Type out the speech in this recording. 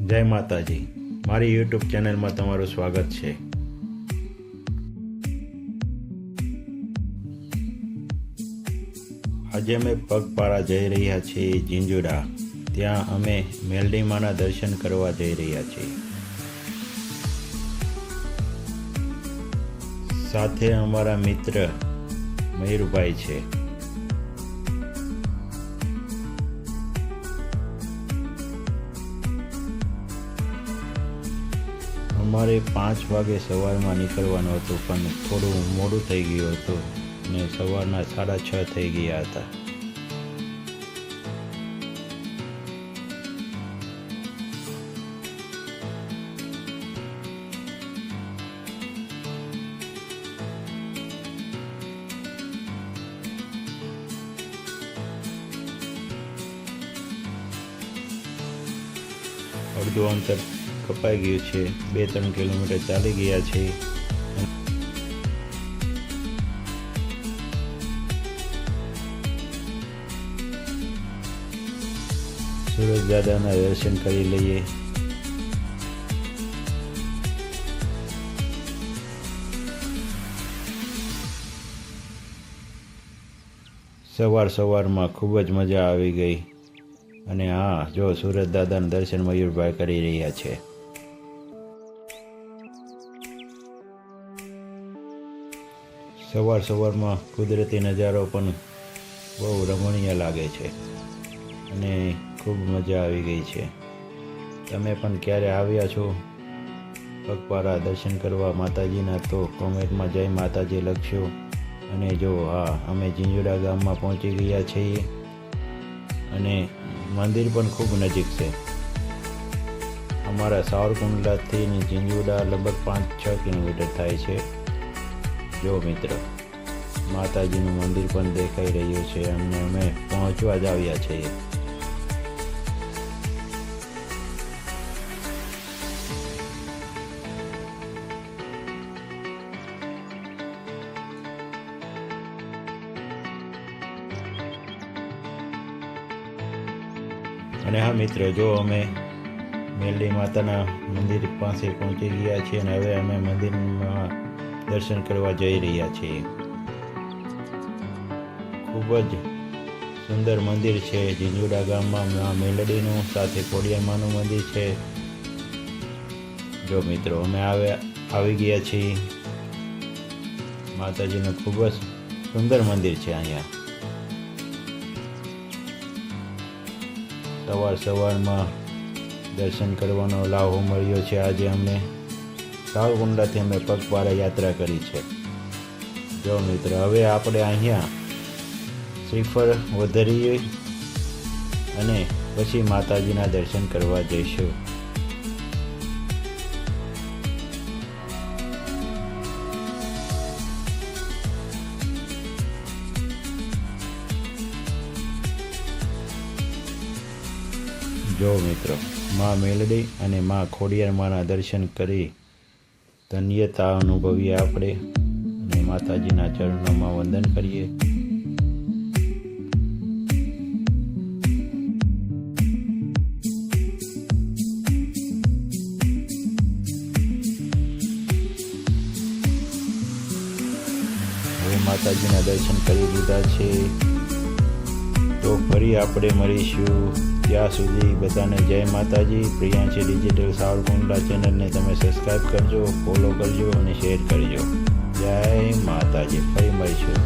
જય માતાજી, મારી યુટ્યુબ ચેનલમાં તમારું સ્વાગત છે। આજે અમે પગપાળા જઈ રહ્યા છીએ ઝીંઝુડા। ત્યાં અમે મેલડી માના દર્શન કરવા જઈ રહ્યા છીએ। સાથે અમારા મિત્ર મયુરભાઈ છે। અમારે 5 વાગે સવારમાં નીકળવાનું હતું, પણ થોડું મોડું થઈ ગયું હતું અને સવારના 6:30 થઈ ગયા હતા। અડધું અંતર કપાઈ ગયું છે, 2-3 કિલોમીટર ચાલી ગયા છે। સૂરજ દાદાના દર્શન કરી લઈએ। સવારમાં ખૂબ જ મજા આવી ગઈ। અને હા, જો સૂરજ દાદાના દર્શન મયુરભાઈ કરી રહ્યા છે। સવારમાં કુદરતી નજારો પણ બહુ રમણીય લાગે છે અને ખૂબ મજા આવી ગઈ છે। તમે પણ ક્યારે આવ્યા છો પગપાળા દર્શન કરવા માતાજીના તો કોમેન્ટમાં જય માતાજી લખશો। અને જો હા, અમે ઝીંઝુડા ગામમાં પહોંચી ગયા છીએ અને મંદિર પણ ખૂબ નજીક છે। અમારા સાવરકુંડલાથી ઝીંઝુડા લગભગ 5-6 કિલોમીટર થાય છે। જો મિત્રો, માતાજીનું મંદિર પણ દેખાઈ રહ્યું છે અને અમે પહોંચવા જ આવ્યા છીએ। અને હા મિત્રો, જો અમે મેલડી માતાના મંદિર પાસે પહોંચી ગયા છીએ અને હવે અમે મંદિરમાં દર્શન કરવા જઈ રહ્યા છીએ। ખૂબ જ સુંદર મંદિર છે ઝીંઝુડા ગામમાં મેલડીનું, સાથે ખોડિયારમાંનું મંદિર છે। જો મિત્રો, અમે આવી ગયા છીએ। માતાજીનું ખૂબ જ સુંદર મંદિર છે અહીંયા। સવારમાં દર્શન કરવાનો લાભ મળ્યો છે। આજે અમને સાવરકુંડલાથી અમે પગપાળા યાત્રા કરી છે। જો મિત્રો, હવે આપણે અહીંયા શ્રીફળ વધારીએ અને પછી માતાજીના દર્શન કરવા જઈશું। જો મિત્રો, માં મેલડી અને માં ખોડિયારમાંના દર્શન કરી ધન્યતા અનુભવીએ આપણે અને માતાજીના ચરણોમાં વંદન કરીએ। હવે માતાજીના દર્શન કરી લીધા છે, તો ફરી આપણે મળીશું। ત્યાં સુધી બધાને જય માતાજી। પ્રિયાંશી ડિજિટલ સાવરકુંડલા ચેનલને તમે સબસ્ક્રાઈબ કરજો, ફોલો કરજો અને શેર કરજો। જય માતાજી, ફરી મળીશું।